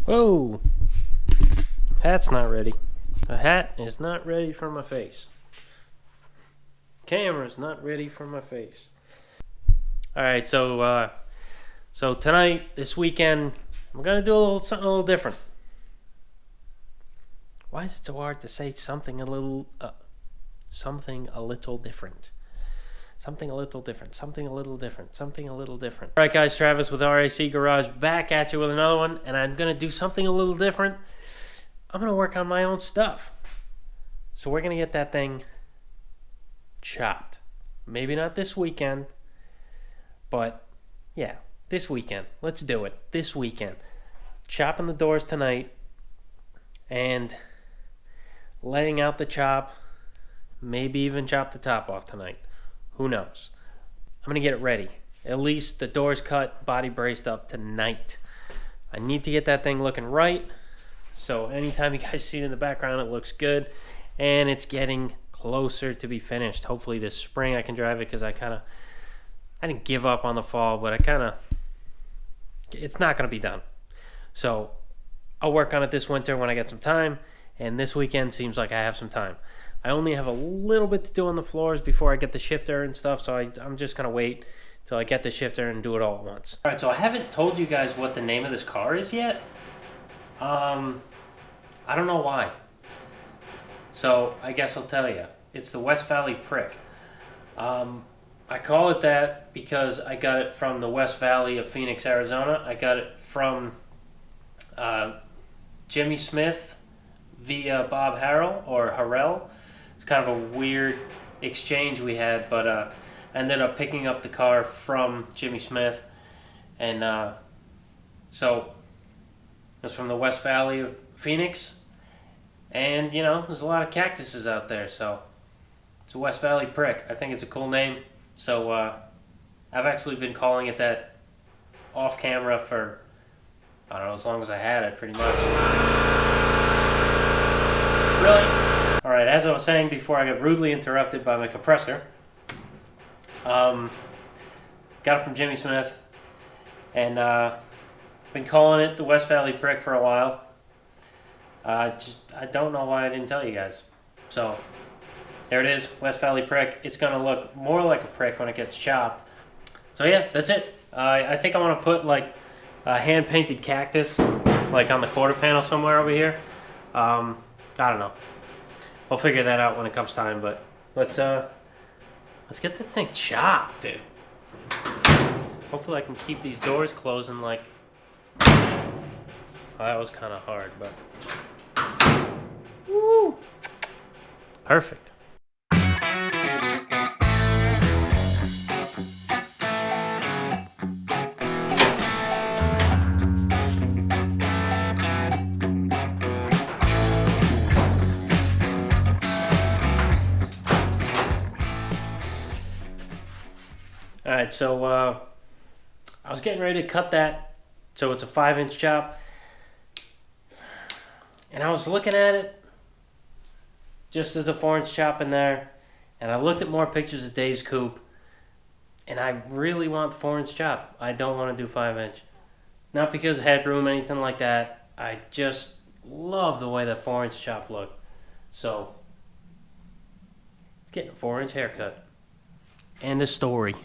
Whoa! Hat's not ready. The hat is not ready for my face. Camera's not ready for my face. Alright, so tonight, this weekend, I'm gonna do something a little different. Why is it so hard to say something a little different? Something a little different. Alright guys, Travis with RAC Garage back at you with another one, and I'm going to do something a little different. I'm going to work on my own stuff. So we're going to get that thing chopped. Maybe not this weekend, but yeah, this weekend. Let's do it. This weekend. Chopping the doors tonight and laying out the chop. Maybe even chop the top off tonight. Who knows? I'm going to get it ready. At least the doors cut, body braced up tonight. I need to get that thing looking right. So anytime you guys see it in the background, it looks good. And it's getting closer to be finished. Hopefully this spring I can drive it, because I didn't give up on the fall, but it's not going to be done. So I'll work on it this winter when I get some time. And this weekend seems like I have some time. I only have a little bit to do on the floors before I get the shifter and stuff, so I'm just going to wait till I get the shifter and do it all at once. Alright, so I haven't told you guys what the name of this car is yet. I don't know why. So I guess I'll tell you. It's the West Valley Prick. I call it that because I got it from the West Valley of Phoenix, Arizona. I got it from Jimmy Smith via Bob Harrell. It's kind of a weird exchange we had, but I ended up picking up the car from Jimmy Smith, and so it was from the West Valley of Phoenix, and there's a lot of cactuses out there, so it's a West Valley Prick. I think it's a cool name, so I've actually been calling it that off camera for, I don't know, as long as I had it, pretty much. Really? Alright, as I was saying before I got rudely interrupted by my compressor, got it from Jimmy Smith, and been calling it the West Valley Prick for a while. I don't know why I didn't tell you guys. So, there it is, West Valley Prick. It's going to look more like a prick when it gets chopped. So yeah, that's it. I think I want to put like a hand-painted cactus like on the quarter panel somewhere over here. I don't know. I'll figure that out when it comes time, but let's get this thing chopped, dude. Hopefully I can keep these doors closing like... Oh, that was kind of hard, but... Woo! Perfect. Alright, so I was getting ready to cut that, so it's a 5-inch chop, and I was looking at it just as a 4-inch chop in there, and I looked at more pictures of Dave's coupe, and I really want the 4-inch chop. I don't want to do 5-inch. Not because of headroom, anything like that. I just love the way the 4-inch chop looked. So, it's getting a 4-inch haircut. End of story.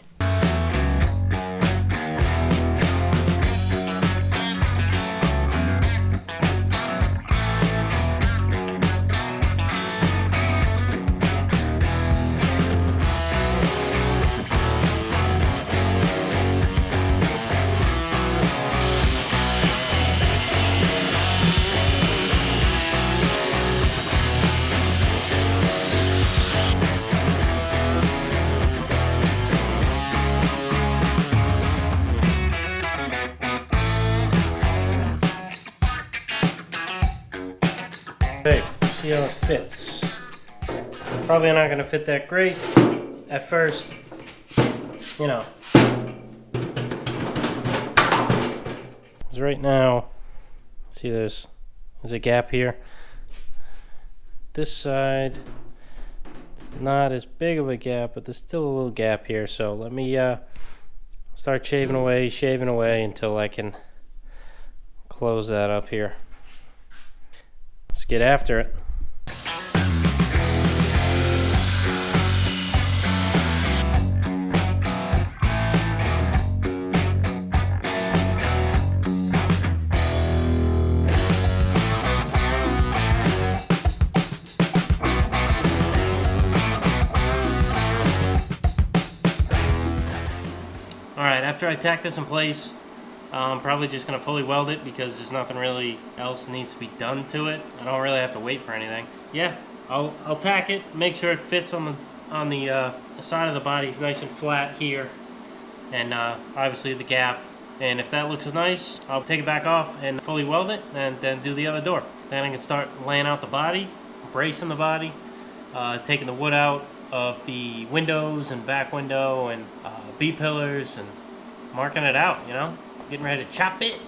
Okay, see how it fits. Probably not going to fit that great at first, Because right now, see there's a gap here. This side, it's not as big of a gap, but there's still a little gap here. So let me start shaving away until I can close that up here. Let's get after it. Alright, after I tack this in place, I'm probably just going to fully weld it because there's nothing really else needs to be done to it. I don't really have to wait for anything. Yeah, I'll tack it, make sure it fits on the side of the body, nice and flat here, and obviously the gap. And if that looks nice, I'll take it back off and fully weld it, and then do the other door. Then I can start laying out the body, bracing the body, taking the wood out of the windows and back window and B-pillars and marking it out, you know? Getting ready to chop it.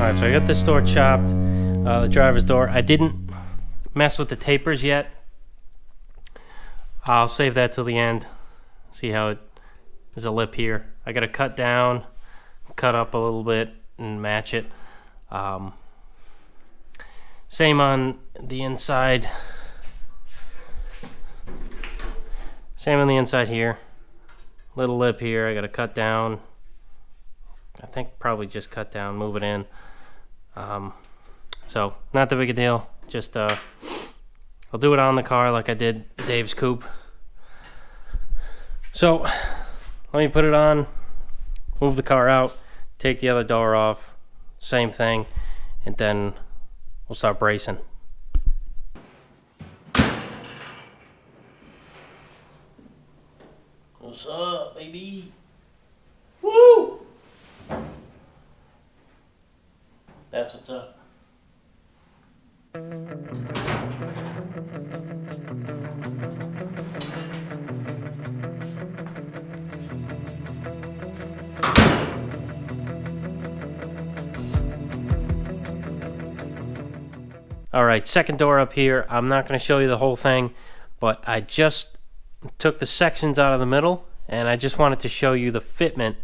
Alright, so I got this door chopped, the driver's door. I didn't mess with the tapers yet. I'll save that till the end. See how there's a lip here. I gotta cut down, cut up a little bit, and match it. Same on the inside. Same on the inside here. Little lip here, I gotta cut down. I think probably just cut down, move it in. So not that big a deal. Just I'll do it on the car like I did Dave's coupe. So let me put it on, move the car out, take the other door off, same thing, and then we'll start bracing. What's up, baby? Woo! That's what's up. Alright, second door up here. I'm not going to show you the whole thing, but I just took the sections out of the middle, and I just wanted to show you the fitment.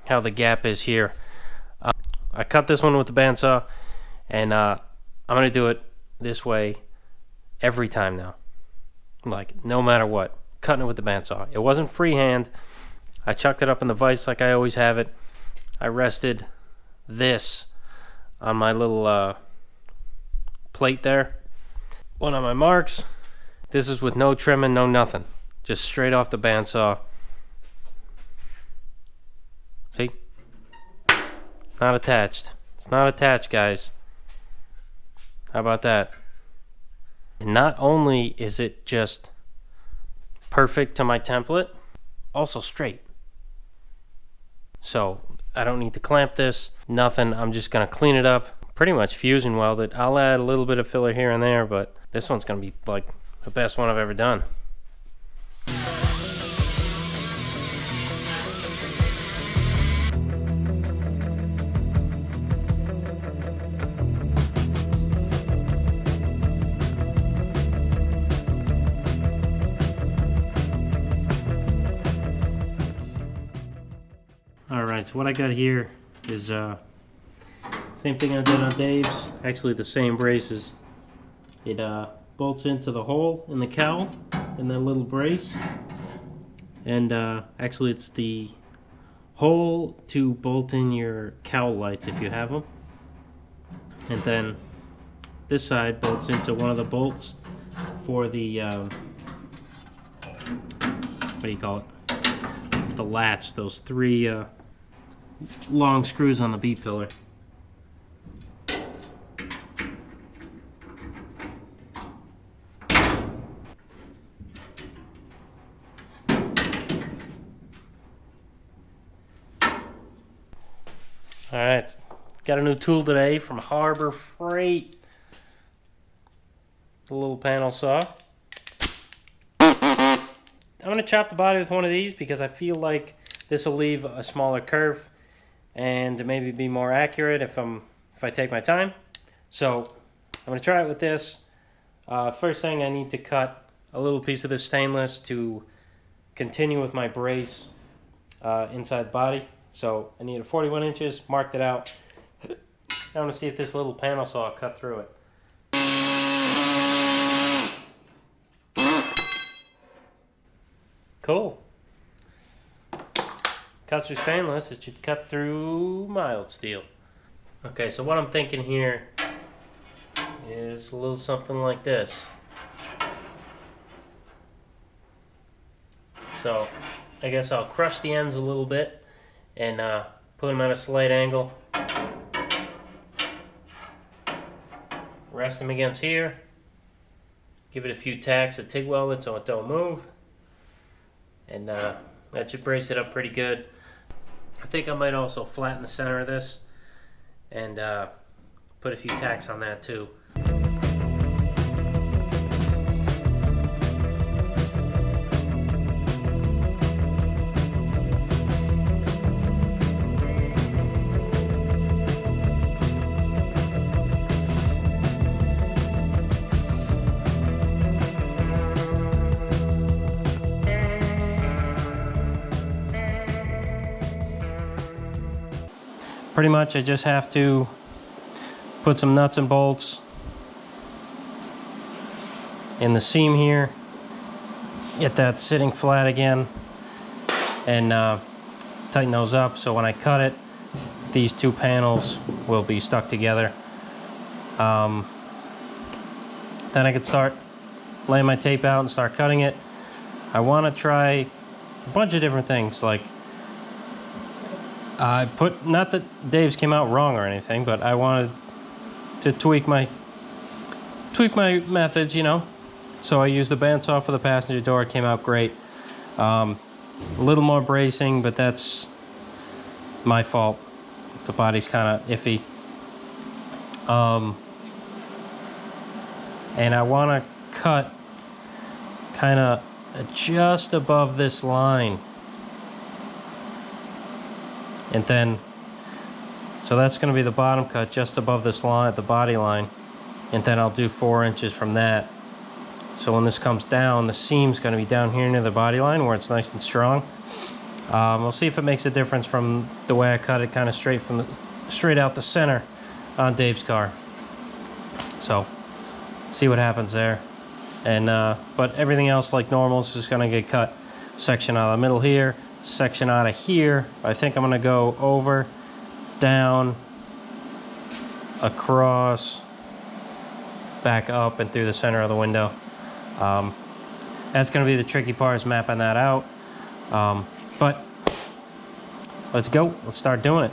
How the gap is here. I cut this one with the bandsaw, and I'm going to do it this way every time now. Like, no matter what. Cutting it with the bandsaw. It wasn't freehand. I chucked it up in the vise like I always have it. I rested this on my little plate there. One of my marks. This is with no trimming, no nothing. Just straight off the bandsaw. See? Not attached. It's not attached, guys. How about that? And not only is it just perfect to my template, also straight. So I don't need to clamp this, nothing. I'm just going to clean it up, pretty much fusion weld it. I'll add a little bit of filler here and there, but this one's going to be like the best one I've ever done. Alright, so what I got here is same thing I did on Dave's, actually the same braces. It bolts into the hole in the cowl in that little brace, and actually it's the hole to bolt in your cowl lights if you have them, and then this side bolts into one of the bolts for the what do you call it, the latch, those three long screws on the B-pillar. Alright, got a new tool today from Harbor Freight. The little panel saw. I'm going to chop the body with one of these because I feel like this will leave a smaller curve and maybe be more accurate if I take my time. So I'm going to try it with this. First thing, I need to cut a little piece of this stainless to continue with my brace inside the body. So I need 41 inches, marked it out. I want to see if this little panel saw cut through it. Cool. Cuts through stainless, it should cut through mild steel. Okay, so what I'm thinking here is a little something like this. So I guess I'll crush the ends a little bit and put them at a slight angle. Rest them against here. Give it a few tacks of TIG weld it so it don't move. And that should brace it up pretty good. I think I might also flatten the center of this and put a few tacks on that too. Pretty much I just have to put some nuts and bolts in the seam here, get that sitting flat again, and tighten those up so when I cut it, these two panels will be stuck together. Then I can start laying my tape out and start cutting it. I want to try a bunch of different things, like not that Dave's came out wrong or anything, but I wanted to tweak my methods, you know. So I used the bandsaw for the passenger door. It came out great. A little more bracing, but that's my fault. The body's kind of iffy. And I want to cut kind of just above this line. And then, so that's going to be the bottom cut just above this line, the body line. And then I'll do 4 inches from that. So when this comes down, the seam's going to be down here near the body line where it's nice and strong. We'll see if it makes a difference from the way I cut it, kind of straight out the center on Dave's car. So, see what happens there. And but everything else, like normal, is just going to get cut. Section out of the middle here. Section out of here. I think I'm going to go over, down, across, back up, and through the center of the window. That's going to be the tricky part, is mapping that out. But let's go. Let's start doing it.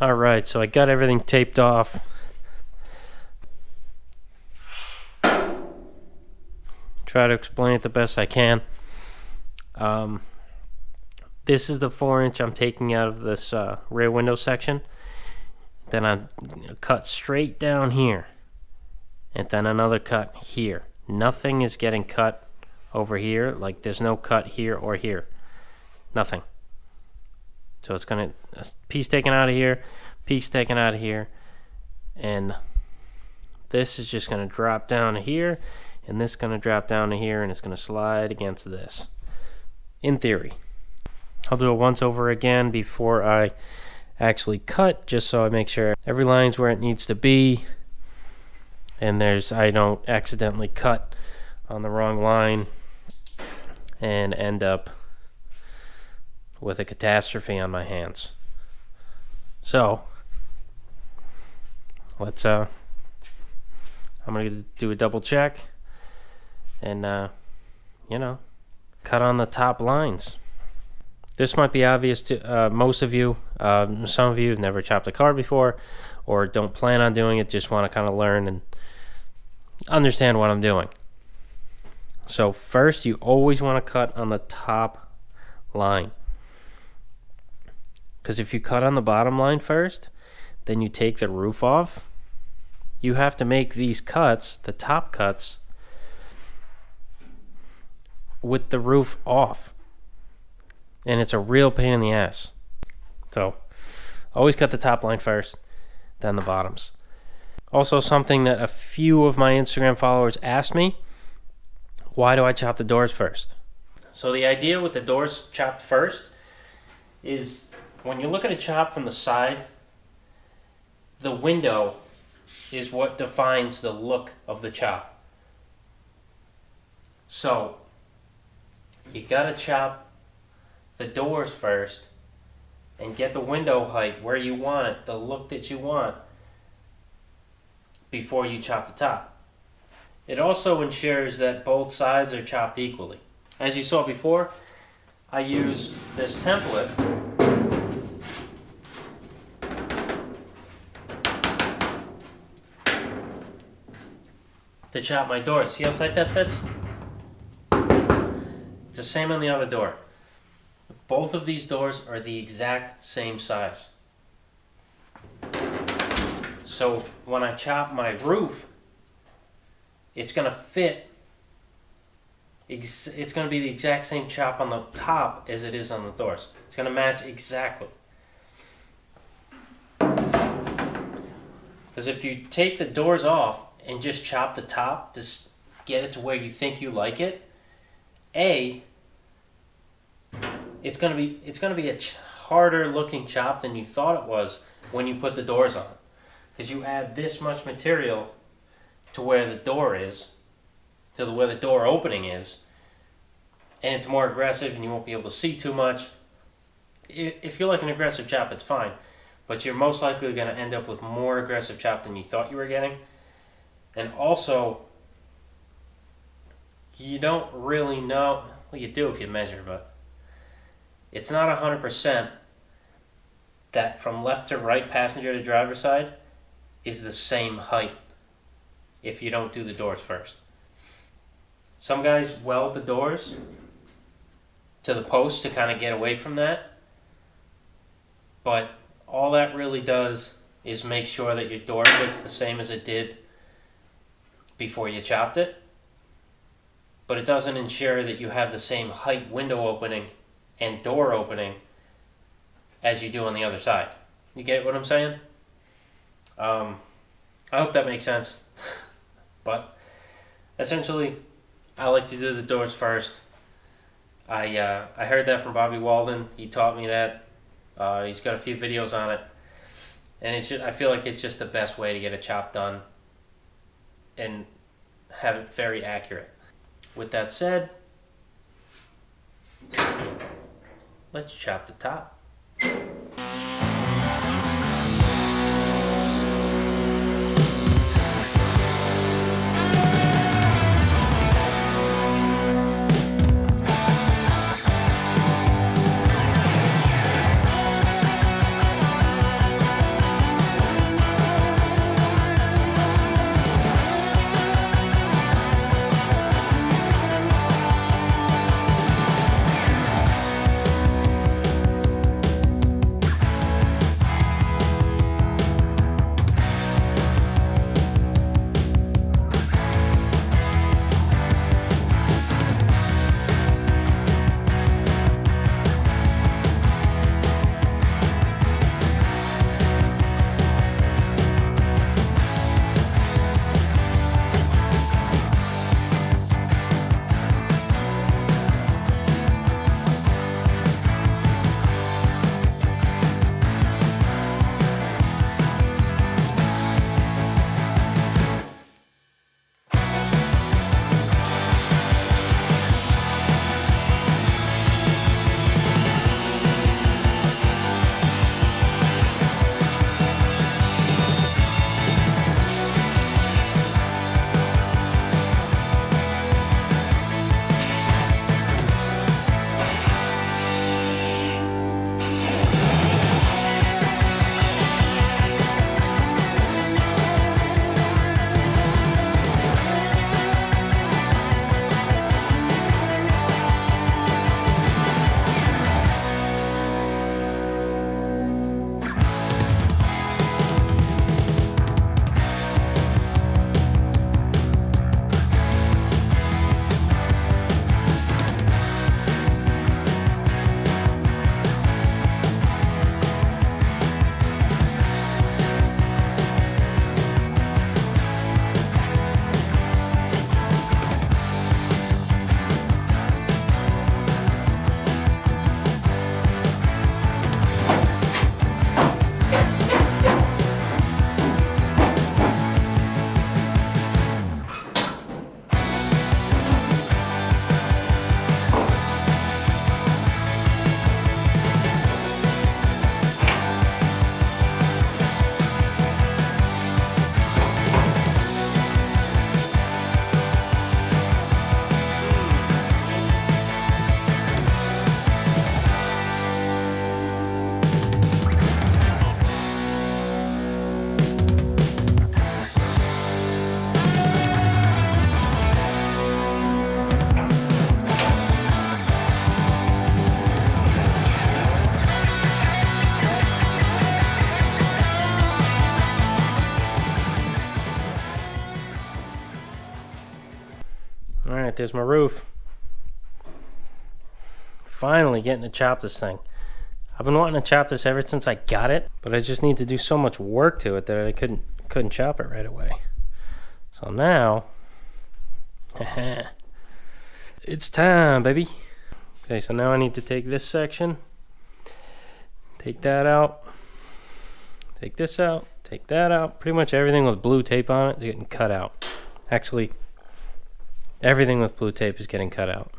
Alright, so I got everything taped off. Try to explain it the best I can. This is the 4-inch I'm taking out of this rear window section. Then I cut straight down here. And then another cut here. Nothing is getting cut over here. Like there's no cut here or here. Nothing. So it's going to, a piece taken out of here, piece taken out of here, and this is just going to drop down to here, and this is going to drop down to here, and it's going to slide against this. In theory. I'll do it once over again before I actually cut, just so I make sure every line's where it needs to be, and I don't accidentally cut on the wrong line and end up with a catastrophe on my hands. So let's I'm gonna do a double check and cut on the top lines. This might be obvious to most of you. Some of you have never chopped a car before or don't plan on doing it, just want to kind of learn and understand what I'm doing. So first, you always want to cut on the top line. Because if you cut on the bottom line first, then you take the roof off, you have to make these cuts, the top cuts, with the roof off. And it's a real pain in the ass. So, always cut the top line first, then the bottoms. Also, something that a few of my Instagram followers asked me, why do I chop the doors first? So the idea with the doors chopped first is when you look at a chop from the side, the window is what defines the look of the chop. So you gotta chop the doors first and get the window height where you want it, the look that you want, before you chop the top. It also ensures that both sides are chopped equally. As you saw before, I use this template to chop my doors. See how tight that fits? It's the same on the other door. Both of these doors are the exact same size. So when I chop my roof, it's going to fit. It's going to be the exact same chop on the top as it is on the doors. It's going to match exactly. Because if you take the doors off and just chop the top, just get it to where you think you like it, it's going to be a harder looking chop than you thought it was when you put the doors on. Because you add this much material to where the door is, to where the door opening is, and it's more aggressive and you won't be able to see too much. If you like an aggressive chop, it's fine, but you're most likely going to end up with more aggressive chop than you thought you were getting. And also, you don't really know, well, you do if you measure, but it's not 100% that from left to right, passenger to driver side, is the same height if you don't do the doors first. Some guys weld the doors to the post to kind of get away from that, but all that really does is make sure that your door fits the same as it did before you chopped it, but it doesn't ensure that you have the same height window opening and door opening as you do on the other side. You get what I'm saying? I hope that makes sense. But essentially, I like to do the doors first. I heard that from Bobby Walden. He taught me that. He's got a few videos on it, and I feel like it's just the best way to get a chop done and have it very accurate. With that said, let's chop the top. Alright, there's my roof. Finally getting to chop this thing. I've been wanting to chop this ever since I got it, but I just need to do so much work to it that I couldn't chop it right away. So now, it's time, baby. Okay, so now I need to take this section, take that out, take this out, take that out. Pretty much everything with blue tape on it is getting cut out. Actually, everything with blue tape is getting cut out.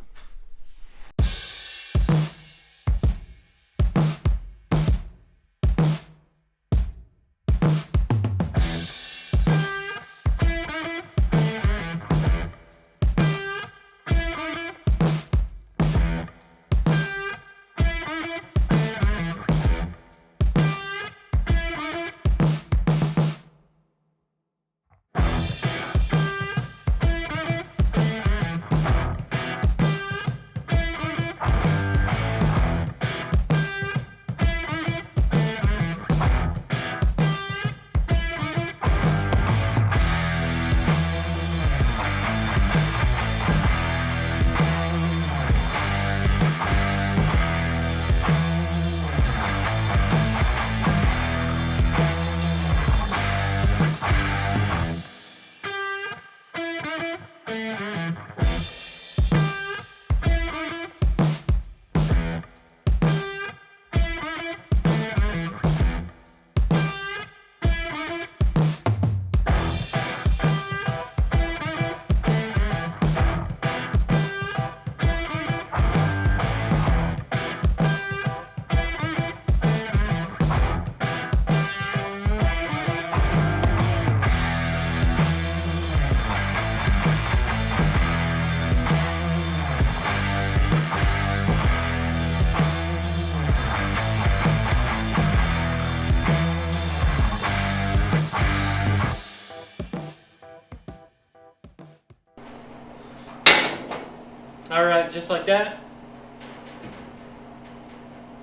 Alright, just like that,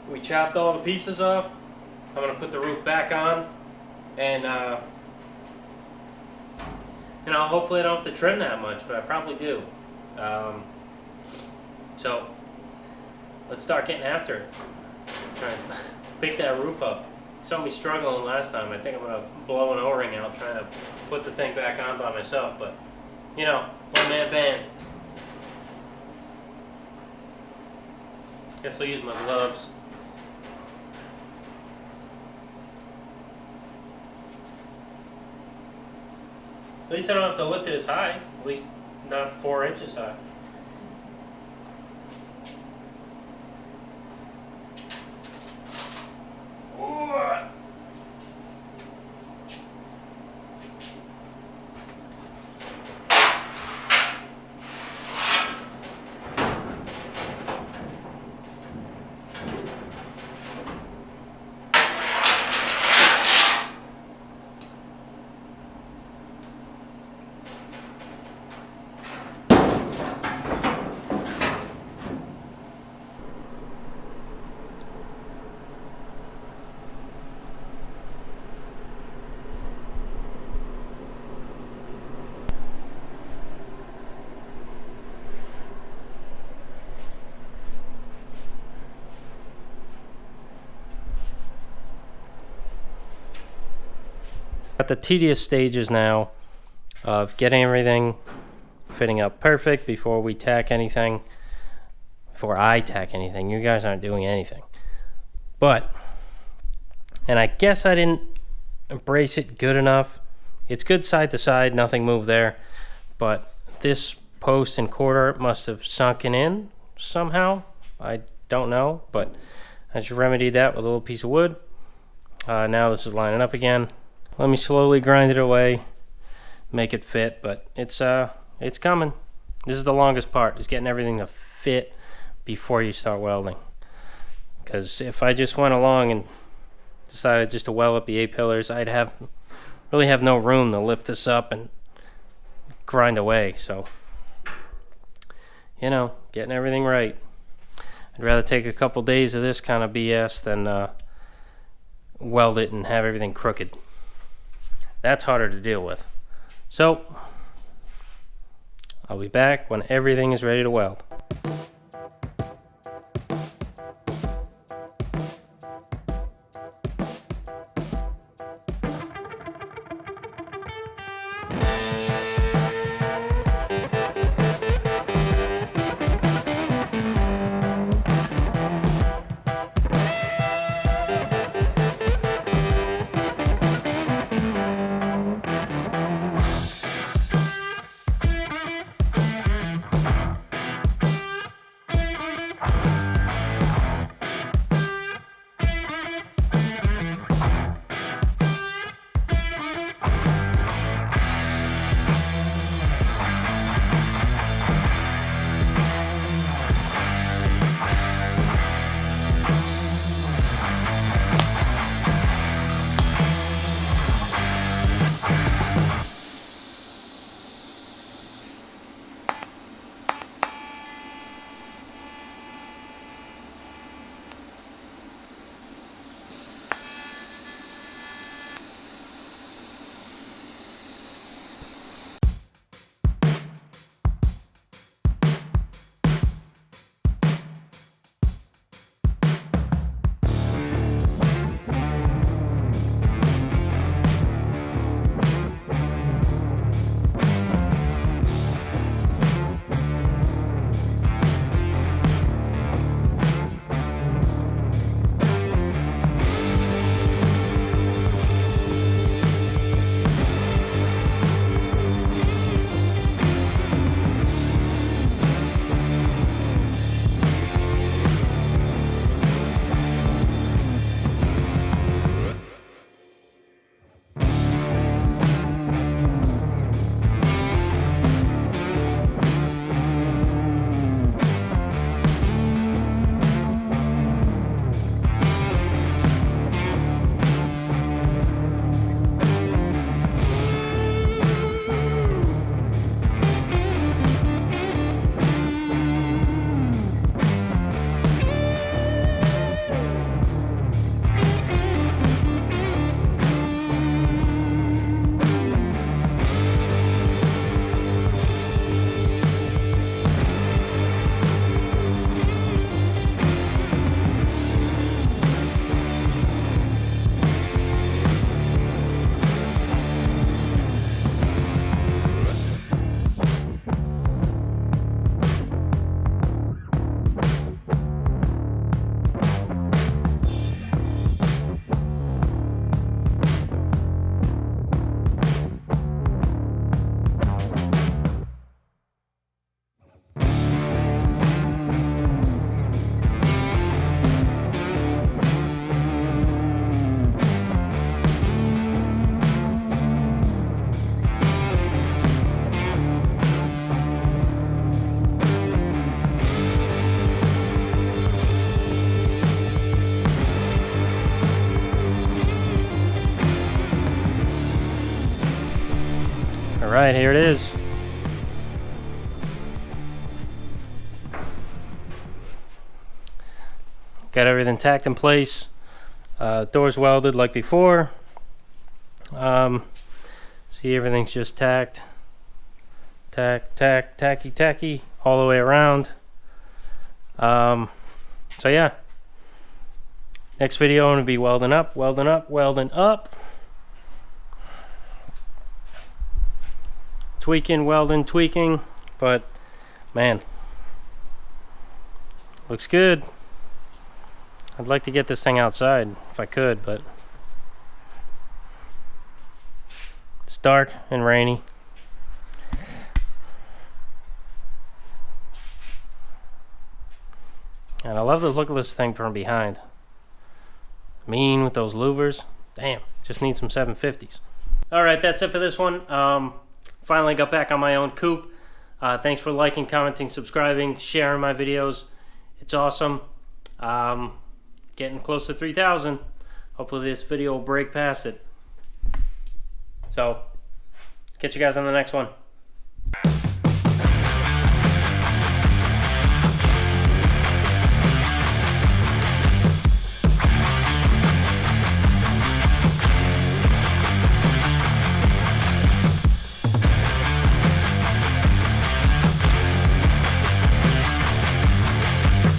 we chopped all the pieces off. I'm going to put the roof back on, and hopefully I don't have to trim that much, but I probably do. So let's start getting after it. Try and pick that roof up. Saw me struggling last time. I think I'm going to blow an O-ring out trying to put the thing back on by myself, but one-man band. Guess I'll use my gloves. At least I don't have to lift it as high. At least not 4 inches high. At the tedious stages now of getting everything fitting up perfect before we tack anything, before I tack anything. You guys aren't doing anything. And I guess I didn't embrace it good enough. It's good side to side, nothing moved there, but this post and quarter must have sunken in somehow. I don't know, but I just remedied that with a little piece of wood. Now this is lining up again. Let me slowly grind it away, make it fit, but it's coming. This is the longest part, is getting everything to fit before you start welding. Because if I just went along and decided just to weld up the A-pillars, I'd really have no room to lift this up and grind away. So, getting everything right. I'd rather take a couple days of this kind of BS than weld it and have everything crooked. That's harder to deal with. So I'll be back when everything is ready to weld. Alright, here it is. Got everything tacked in place. Doors welded like before. See, everything's just tacked. Tacky, all the way around. So yeah. Next video, I'm going to be welding up. Tweaking, but man, looks good. I'd like to get this thing outside if I could, but it's dark and rainy. And I love the look of this thing from behind. Mean with those louvers. Damn, just need some 750s. Alright, that's it for this one. Finally got back on my own coupe. Thanks for liking, commenting, subscribing, sharing my videos. It's awesome. Getting close to 3,000. Hopefully this video will break past it. So, catch you guys on the next one.